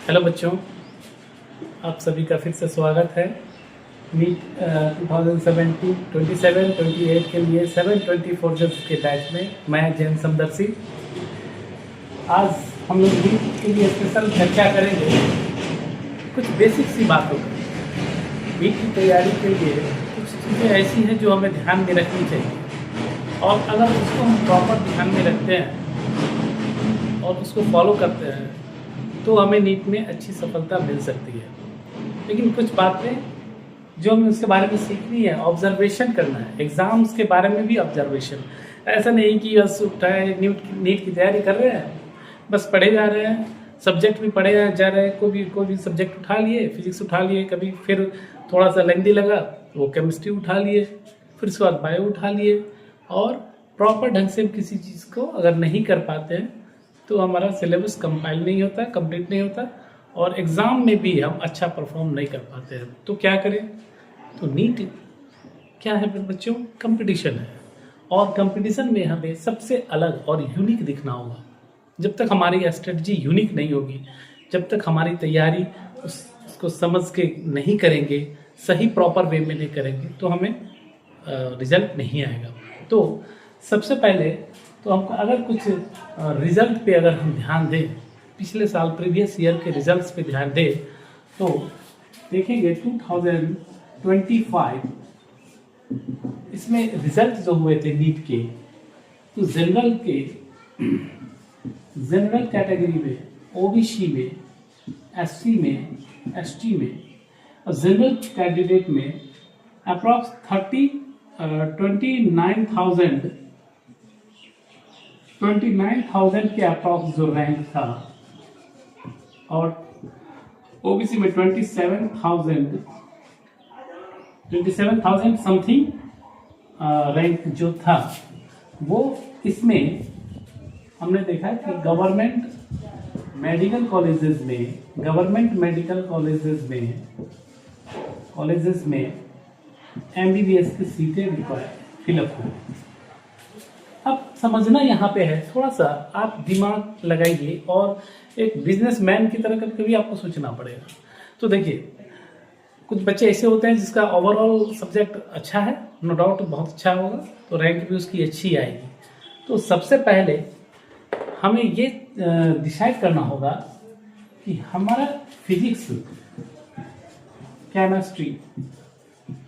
Hello बच्चों, आप सभी का फिर से स्वागत है। नीट 2017, 27, 28 के लिए 724 के बैच में मैं जैन समदर्शी। आज हम लोग नीट के लिए स्पेशल चर्चा करेंगे कुछ बेसिक सी बातों पर। नीट की तैयारी के लिए कुछ चीज़ें ऐसी हैं जो हमें ध्यान में रखनी चाहिए, और अगर उसको हम प्रॉपर ध्यान में रखते हैं और उसको फॉलो करते हैं तो हमें नीट में अच्छी सफलता मिल सकती है। लेकिन कुछ बातें जो हमें उसके बारे में सीखनी है, ऑब्जर्वेशन करना है। एग्ज़ाम्स के बारे में भी ऑब्जर्वेशन, ऐसा नहीं कि बस उठाए नीट की तैयारी कर रहे हैं, बस पढ़े जा रहे हैं, सब्जेक्ट भी पढ़े जा रहे हैं, कोई भी सब्जेक्ट उठा लिए, फिजिक्स उठा लिए, कभी फिर थोड़ा सा लेंदी लगा वो केमिस्ट्री उठा लिए, फिर उसके बाद बायो उठा लिए, और प्रॉपर ढंग से किसी चीज़ को अगर नहीं कर पाते हैं तो हमारा सिलेबस कंपाइल नहीं होता, कंप्लीट नहीं होता, और एग्ज़ाम में भी हम अच्छा परफॉर्म नहीं कर पाते हैं। तो क्या करें? तो नीट क्या है बच्चों? कंपटीशन है, और कंपटीशन में हमें सबसे अलग और यूनिक दिखना होगा। जब तक हमारी स्ट्रेटजी यूनिक नहीं होगी, जब तक हमारी तैयारी उसको समझ के नहीं करेंगे, सही प्रॉपर वे में नहीं करेंगे, तो हमें रिजल्ट नहीं आएगा। तो सबसे पहले तो हमको अगर कुछ रिजल्ट पे अगर हम ध्यान दें, पिछले साल प्रीवियस ईयर के रिजल्ट्स पे ध्यान दें, तो देखेंगे 2025 इसमें रिजल्ट जो हुए थे नीट के, तो जनरल कैटेगरी में, ओबीसी में, एससी में, एसटी में, और जनरल कैंडिडेट में अप्रॉक्स 29,000 के अप्रॉक्स जो रैंक था, और ओबीसी में 27,000 समथिंग रैंक जो था, वो इसमें हमने देखा कि गवर्नमेंट मेडिकल कॉलेजेस में एमबीबीएस की सीटें फिलअप हुई। अब समझना यहाँ पे है, थोड़ा सा आप दिमाग लगाइए, और एक बिजनेसमैन की तरह करके भी आपको सोचना पड़ेगा। तो देखिए, कुछ बच्चे ऐसे होते हैं जिसका ओवरऑल सब्जेक्ट अच्छा है, नो डाउट बहुत अच्छा होगा, तो रैंक भी उसकी अच्छी आएगी। तो सबसे पहले हमें ये डिसाइड करना होगा कि हमारा फिजिक्स, केमिस्ट्री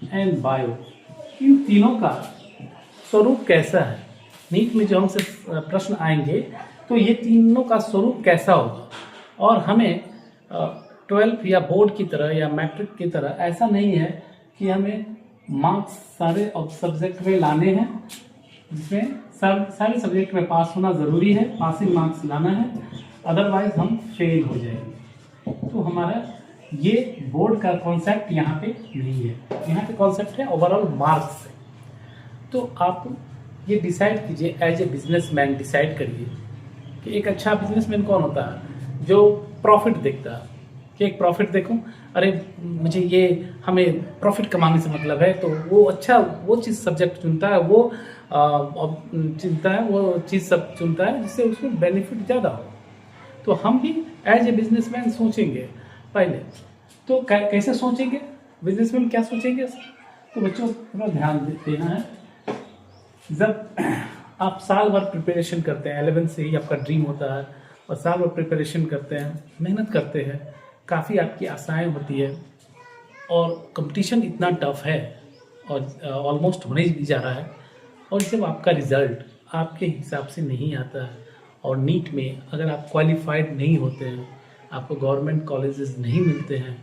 एंड बायो, इन तीनों का स्वरूप कैसा है। नीट में जो हमसे प्रश्न आएंगे तो ये तीनों का स्वरूप कैसा होगा, और हमें 12 या बोर्ड की तरह या मैट्रिक की तरह ऐसा नहीं है कि हमें मार्क्स सारे सब्जेक्ट में लाने हैं, जिसमें सारे सब्जेक्ट में पास होना ज़रूरी है, पासिंग मार्क्स लाना है, अदरवाइज हम फेल हो जाएंगे। तो हमारा ये बोर्ड का कॉन्सेप्ट यहाँ पे नहीं है, यहाँ पे कॉन्सेप्ट है ओवरऑल मार्क्स से। तो आप ये डिसाइड कीजिए, एज ए बिजनेसमैन डिसाइड करिए कि एक अच्छा बिजनेसमैन कौन होता है, जो प्रॉफिट देखता है, कि एक प्रॉफिट देखूं, अरे मुझे ये, हमें प्रॉफिट कमाने से मतलब है, तो वो चीज़ सब्जेक्ट चुनता है, वो चीज़ सब चुनता है जिससे उसको बेनिफिट ज़्यादा हो। तो हम भी एज ए बिजनेसमैन सोचेंगे पहले। तो कैसे सोचेंगे बिजनेसमैन, क्या सोचेंगे? तो बच्चों थोड़ा ध्यान देना है। जब आप साल भर प्रिपरेशन करते हैं, 11 से ही आपका ड्रीम होता है, और साल भर प्रिपरेशन करते हैं, मेहनत करते हैं, काफ़ी आपकी आशाएं होती है, और कंपटीशन इतना टफ है और ऑलमोस्ट होने भी जा रहा है, और जब आपका रिजल्ट आपके हिसाब से नहीं आता है, और नीट में अगर आप क्वालिफाइड नहीं होते हैं, आपको गवर्नमेंट कॉलेजेस नहीं मिलते हैं,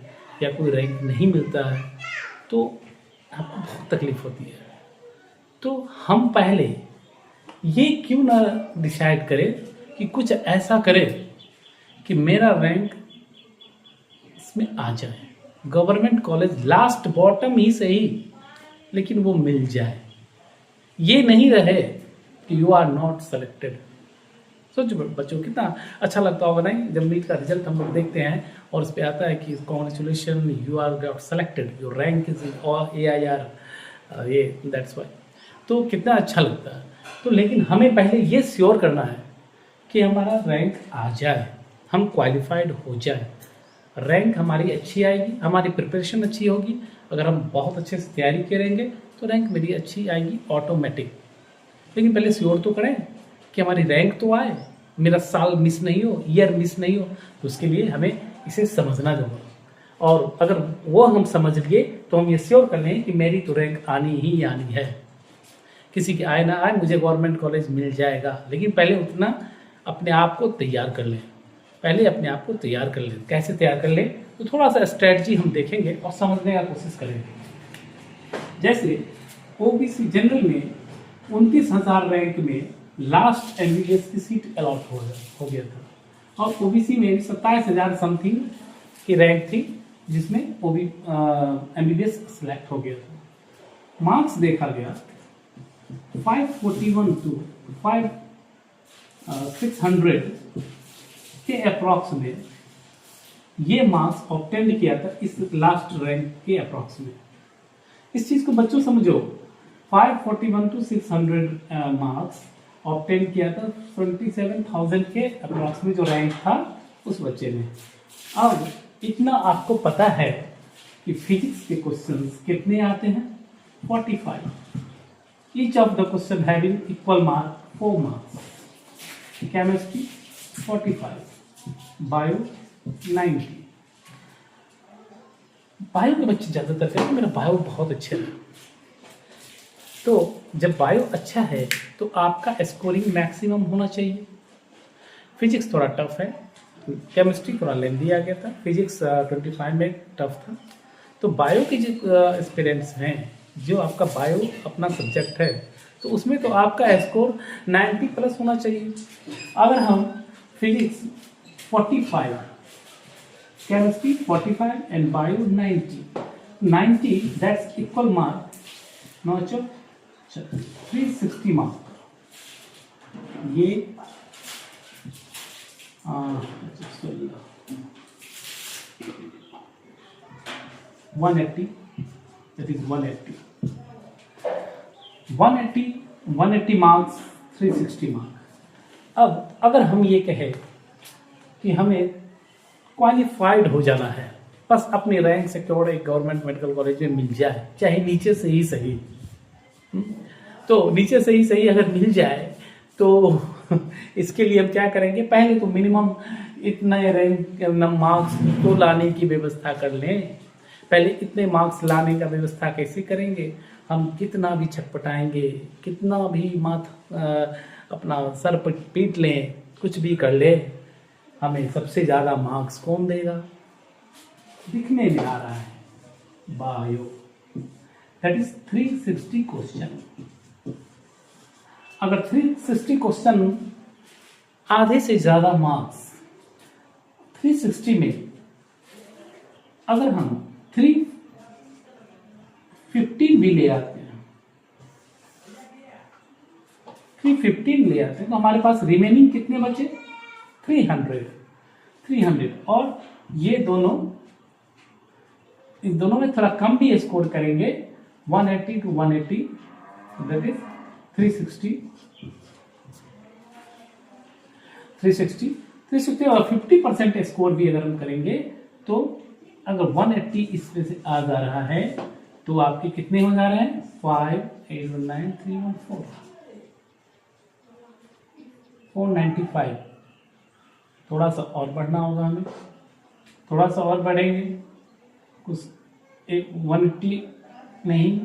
या कोई रैंक नहीं मिलता है, तो आपको बहुत तकलीफ होती है। तो हम पहले ये क्यों ना डिसाइड करें कि कुछ ऐसा करें कि मेरा रैंक इसमें आ जाए, गवर्नमेंट कॉलेज लास्ट बॉटम ही सही, लेकिन वो मिल जाए। ये नहीं रहे कि यू आर नॉट सेलेक्टेड। सोचो बच्चों, कितना अच्छा लगता होगा नहीं, जब नीट का रिजल्ट हम लोग देखते हैं और उस पर आता है कि congratulation, you are got selected, your rank is AIR, ये दैट्स वाई। तो कितना अच्छा लगता है। तो लेकिन हमें पहले ये श्योर करना है कि हमारा रैंक आ जाए, हम क्वालिफाइड हो जाए। रैंक हमारी अच्छी आएगी, हमारी प्रिपरेशन अच्छी होगी। अगर हम बहुत अच्छे से तैयारी करेंगे तो रैंक मेरी अच्छी आएगी ऑटोमेटिक। लेकिन पहले श्योर तो करें कि हमारी रैंक तो आए, मेरा साल मिस नहीं हो, ईयर मिस नहीं हो। तो उसके लिए हमें इसे समझना जरूर, और अगर वो हम समझ लिए तो हम ये श्योर कर लें कि मेरी तो रैंक आनी ही आनी है। किसी की आए ना आए, मुझे गवर्नमेंट कॉलेज मिल जाएगा। लेकिन पहले उतना अपने आप को तैयार कर लें, पहले अपने आप को तैयार कर लें। कैसे तैयार कर लें, तो थोड़ा सा स्ट्रेटजी हम देखेंगे और समझने का कोशिश करेंगे। जैसे ओबीसी जनरल में 29,000 रैंक में लास्ट एमबीबीएस की सीट अलॉट हो गया था, और ओबीसी में 27,000 समथिंग की रैंक थी, जिसमें एमबीबीएस सेलेक्ट हो गया था। मार्क्स देखा गया 541 टू 600 के अप्रॉक्स में ये मार्क्स ऑब्टेन किया था इस लास्ट रैंक के अप्रॉक्स में। इस चीज को बच्चों समझो, 541 टू 600 मार्क्स ऑब्टेन किया था 27,000 के अप्रॉक्स में जो रैंक था उस बच्चे ने। अब इतना आपको पता है कि फिजिक्स के क्वेश्चंस कितने आते हैं, 45। Each of the question having equal mark 4 marks. Chemistry 45, bio 90। Bio के बच्चे ज्यादातर कहते हैं मेरा बायो बहुत अच्छा है। तो जब बायो अच्छा है तो आपका स्कोरिंग मैक्सिमम होना चाहिए। फिजिक्स थोड़ा टफ है, केमिस्ट्री थोड़ा लेंदी आ गया था, फिजिक्स 25 में टफ था। तो बायो के जो एक्सपीरियंस हैं, जो आपका बायो अपना सब्जेक्ट है, तो उसमें तो आपका स्कोर 90 प्लस होना चाहिए। अगर हम physics 45, chemistry 45 and bio 90 that's equal mark, not 360 mark. ये 180, that is 180 मार्क्स, 360 मार्क्स। अब अगर हम ये कहें कि हमें क्वालिफाइड हो जाना है, बस अपनी रैंक से केवल एक गवर्नमेंट मेडिकल कॉलेज में मिल जाए, चाहे नीचे से ही सही, तो नीचे से ही सही अगर मिल जाए तो इसके लिए हम क्या करेंगे, पहले तो मिनिमम इतने रैंक मार्क्स तो लाने की व्यवस्था कर लें। पहले इतने मार्क्स लाने का व्यवस्था कैसे करेंगे, हम कितना भी छटपटाएंगे, कितना भी अपना सर पीट लें, कुछ भी कर ले, हमें सबसे ज़्यादा मार्क्स कौन देगा, दिखने में आ रहा है, बायो। That is 360 question. अगर 360 क्वेश्चन आधे से ज़्यादा मार्क्स 360 में, अगर हम 315 भी ले आते हैं, 315 ले आते हैं, तो हमारे पास रिमेनिंग कितने बचे, 300। और ये दोनों, इस दोनों में थोड़ा कम भी स्कोर करेंगे, 180 to 180, दैट इज 360 और 50% स्कोर भी अगर हम करेंगे, तो अगर 180 इसमें से आ जा रहा है तो आपके कितने हो जा रहे हैं, 5, 8, 9, 3, 1, 495। थोड़ा सा और बढ़ना होगा हमें, थोड़ा सा और बढ़ेंगे, कुछ 180 नहीं,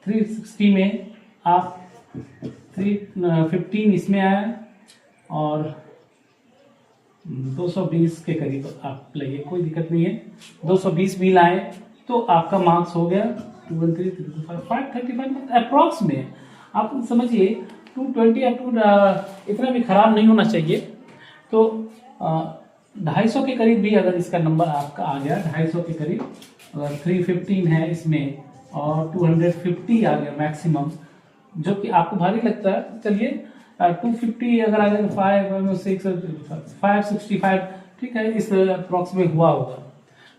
360 में आप 315 इसमें आया, और 220 के करीब आप लाइए, कोई दिक्कत नहीं है, 220 भी लाए तो आपका मार्क्स हो गया 213, 535 अप्रॉक्स में। आप समझिए 220 अप टू इतना भी खराब नहीं होना चाहिए। तो 250 के करीब भी अगर इसका नंबर आपका आ गया, 250 के करीब, अगर 315 है इसमें और 250 आ गया मैक्सिमम, जो कि आपको भारी लगता है, चलिए 250 अगर आ जाए, 565, ठीक है, इस अप्रॉक्स में हुआ होगा।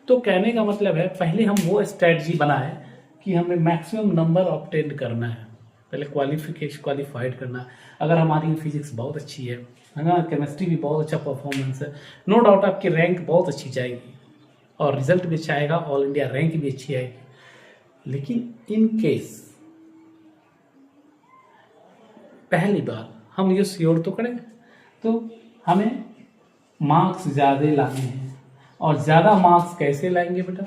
तो कहने का मतलब है, पहले हम वो स्ट्रेटजी बनाए कि हमें मैक्सिमम नंबर ऑब्टेन करना है, पहले क्वालिफाइड करना है। अगर हमारी फिजिक्स बहुत अच्छी है ना, केमिस्ट्री भी बहुत अच्छा परफॉर्मेंस है, नो डाउट आपकी रैंक बहुत अच्छी जाएगी। और रिजल्ट भी अच्छा आएगा, ऑल इंडिया रैंक भी अच्छी आएगी। लेकिन इन केस पहली बार हम ये श्योर तो करें, तो हमें मार्क्स ज़्यादा लाने हैं। और ज़्यादा मार्क्स कैसे लाएंगे बेटा?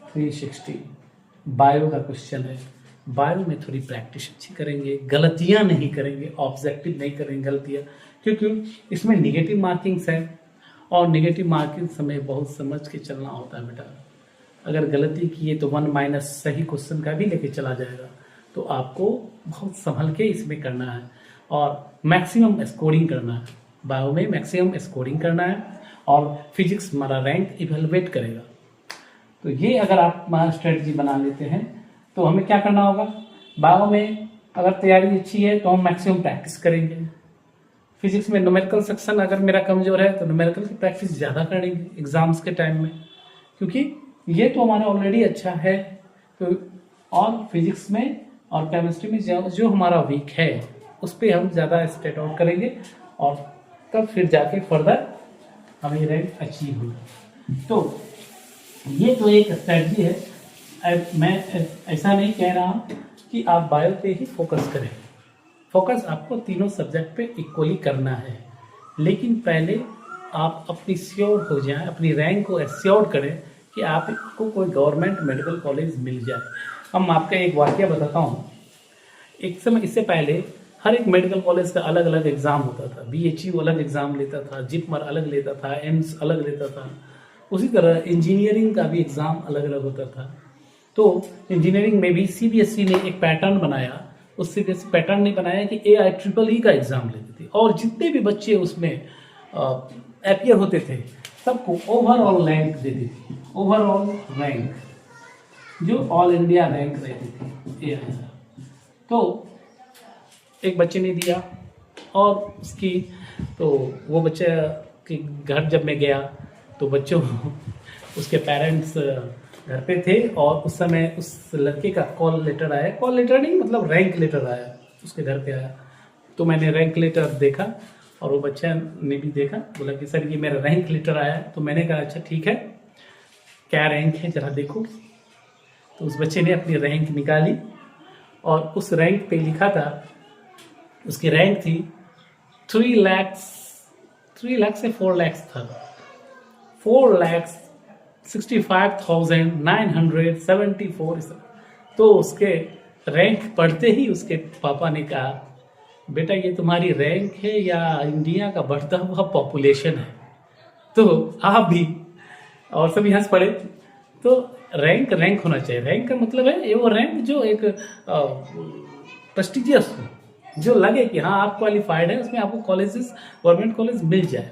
360 बायो का क्वेश्चन है, बायो में थोड़ी प्रैक्टिस अच्छी करेंगे, गलतियां नहीं करेंगे, ऑब्जेक्टिव नहीं करेंगे गलतियां, क्योंकि इसमें निगेटिव मार्किंग्स है और निगेटिव मार्किंग हमें बहुत समझ के चलना होता है बेटा। अगर गलती किए तो 1- सही क्वेश्चन का भी लेके चला जाएगा, तो आपको बहुत संभल के इसमें करना है और मैक्सिमम स्कोरिंग करना है। बायो में मैक्सिमम स्कोरिंग करना है और फिजिक्स हमारा रैंक इवेलुएट करेगा। तो ये अगर आप स्ट्रेटजी बना लेते हैं तो हमें क्या करना होगा? बायो में अगर तैयारी अच्छी है तो हम मैक्सिमम प्रैक्टिस करेंगे। फिजिक्स में न्यूमेरिकल सेक्शन अगर मेरा कमजोर है तो न्यूमेरिकल की प्रैक्टिस ज़्यादा करेंगे एग्जाम्स के टाइम में, क्योंकि ये तो हमारा ऑलरेडी अच्छा है। तो और फिजिक्स में और केमिस्ट्री में जो हमारा वीक है उस पर हम ज़्यादा स्टेट आउट करेंगे और तब फिर जाके फर्दर हमें रैंक अचीव होगा। तो ये तो एक स्ट्रेटजी है। मैं ऐसा नहीं कह रहा कि आप बायो पे ही फोकस करें, फोकस आपको तीनों सब्जेक्ट पे इक्वली करना है, लेकिन पहले आप अपनी श्योर हो जाएं, अपनी रैंक को एश्योर करें कि आपको कोई गवर्नमेंट मेडिकल कॉलेज मिल जाए। हम आपका एक वाकया बताता हूँ। एक समय इससे पहले हर एक मेडिकल कॉलेज का अलग अलग एग्जाम होता था। BHU अलग एग्जाम लेता था, जिपमर अलग लेता था, एम्स अलग लेता था। उसी तरह इंजीनियरिंग का भी एग्जाम अलग अलग होता था। तो इंजीनियरिंग में भी CBSE ने एक पैटर्न बनाया। उस CBSE पैटर्न ने बनाया कि AIEEE का एग्जाम लेते थे और जितने भी बच्चे उसमें अपीयर होते थे सबको ओवरऑल रैंक देती थी, ओवरऑल रैंक जो ऑल इंडिया रैंक रहती थी AI। तो एक बच्चे ने दिया और उसकी तो वो बच्चे के घर जब मैं गया तो बच्चों उसके पेरेंट्स घर पे थे और उस समय उस लड़के का कॉल लेटर आया, कॉल लेटर नहीं मतलब रैंक लेटर आया, उसके घर पे आया। तो मैंने रैंक लेटर देखा और वो बच्चा ने भी देखा, बोला कि सर ये मेरा रैंक लेटर आया। तो मैंने कहा अच्छा ठीक है, क्या रैंक है जरा देखो। तो उस बच्चे ने अपनी रैंक निकाली और उस रैंक पे लिखा था, उसकी रैंक थी 3 लाख से 4 लाख था, 4,65,974। तो उसके रैंक पढ़ते ही उसके पापा ने कहा बेटा ये तुम्हारी रैंक है या इंडिया का बढ़ता हुआ पॉपुलेशन है? तो आप भी और सभी हंस पड़े। तो रैंक होना चाहिए। रैंक का मतलब है ये वो रैंक जो एक प्रेस्टिजियस हो, जो लगे कि हाँ आप क्वालिफाइड है, उसमें आपको कॉलेजेस गवर्नमेंट कॉलेज मिल जाए।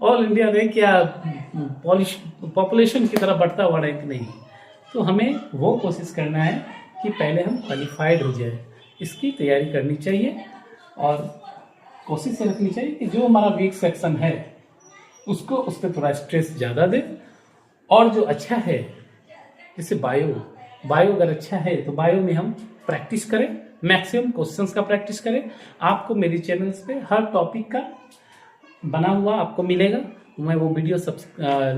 ऑल इंडिया रैंक या पॉपुलेशन की तरह बढ़ता हुआ रैंक नहीं। तो हमें वो कोशिश करना है कि पहले हम क्वालिफाइड हो जाए, इसकी तैयारी करनी चाहिए और कोशिश रखनी चाहिए कि जो हमारा वीक सेक्शन है उसको उस पर थोड़ा स्ट्रेस ज़्यादा दे। और जो अच्छा है जैसे बायो अगर अच्छा है तो बायो में हम प्रैक्टिस करें, मैक्सिमम क्वेश्चंस का प्रैक्टिस करें। आपको मेरे चैनल्स पे हर टॉपिक का बना हुआ आपको मिलेगा, मैं वो वीडियो सब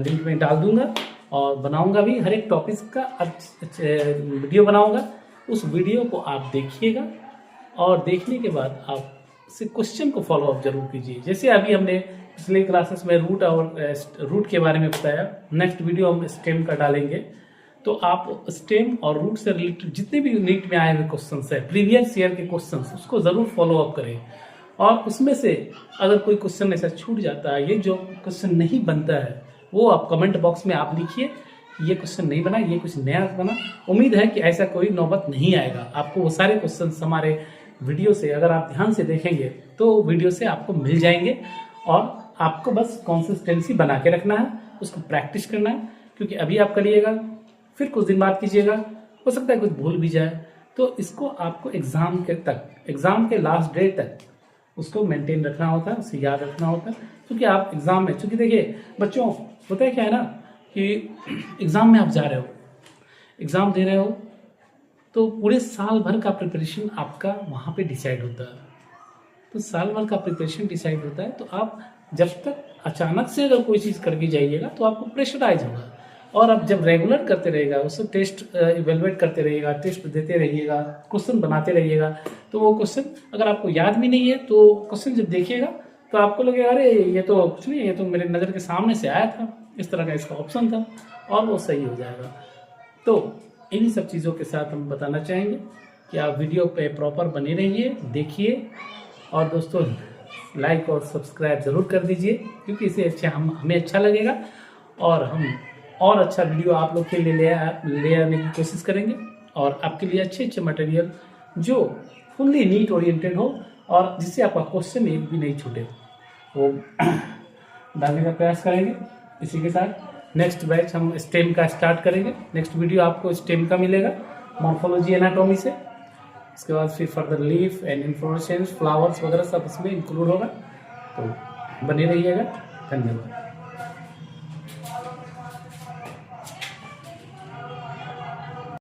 लिंक में डाल दूंगा और बनाऊंगा भी, हर एक टॉपिक का वीडियो बनाऊंगा। उस वीडियो को आप देखिएगा और देखने के बाद आप से क्वेश्चन को फॉलो अप जरूर कीजिए। जैसे अभी हमने पिछले क्लासेस में रूट के बारे में बताया, नेक्स्ट वीडियो हम स्टेम का डालेंगे। तो आप स्टेम और रूट से रिलेटेड जितने भी नीट में आए हुए क्वेश्चंस है, प्रीवियस ईयर के क्वेश्चंस, उसको जरूर फॉलो अप करें। और उसमें से अगर कोई क्वेश्चन ऐसा छूट जाता है, ये जो क्वेश्चन नहीं बनता है, वो आप कमेंट बॉक्स में आप लिखिए ये क्वेश्चन नहीं बना, ये कुछ नया बना। उम्मीद है कि ऐसा कोई नौबत नहीं आएगा। आपको वो सारे क्वेश्चन हमारे वीडियो से अगर आप ध्यान से देखेंगे तो वीडियो से आपको मिल जाएंगे और आपको बस कंसिस्टेंसी बना के रखना है, उसको प्रैक्टिस करना है। क्योंकि अभी आप करिएगा फिर कुछ दिन बाद कीजिएगा, हो सकता है कुछ भूल भी जाए। तो इसको आपको एग्जाम के लास्ट डे तक उसको मेंटेन रखना होता है, उसे याद रखना होता है। क्योंकि आप एग्जाम में, क्योंकि देखिए बच्चों होता है क्या है ना कि एग्जाम में आप जा रहे हो, एग्जाम दे रहे हो, तो पूरे साल भर का प्रिपरेशन आपका वहाँ पे डिसाइड होता है। तो साल भर का प्रिपरेशन डिसाइड होता है, तो आप जब तक अचानक से अगर कोई चीज़ करके जाइएगा तो आपको प्रेशराइज होगा। और अब जब रेगुलर करते रहेगा, उससे टेस्ट इवेलुएट करते रहिएगा, टेस्ट देते रहिएगा, क्वेश्चन बनाते रहिएगा, तो वो क्वेश्चन अगर आपको याद भी नहीं है तो क्वेश्चन जब देखिएगा तो आपको लगेगा अरे ये तो कुछ नहीं, ये तो मेरे नज़र के सामने से आया था, इस तरह का इसका ऑप्शन था, और वो सही हो जाएगा। तो इन्हीं सब चीज़ों के साथ हम बताना चाहेंगे कि आप वीडियो पे प्रॉपर बने रहिए, देखिए, और दोस्तों लाइक और सब्सक्राइब ज़रूर कर दीजिए, क्योंकि इसे हमें अच्छा लगेगा और हम और अच्छा वीडियो आप लोग के लिए ले आने की कोशिश करेंगे, और आपके लिए अच्छे अच्छे मटेरियल जो फुल्ली नीट ओरिएंटेड हो और जिससे आपका क्वेश्चन एक भी नहीं छूटे, वो डालने का प्रयास करेंगे। इसी के साथ नेक्स्ट बैच हम स्टेम का स्टार्ट करेंगे। नेक्स्ट वीडियो आपको स्टेम का मिलेगा, मॉर्फोलॉजी एनाटॉमी से। इसके बाद फिर further leaf and inflorescence, flowers वगैरह सब इसमें इंक्लूड होगा। तो बने रहिएगा। धन्यवाद।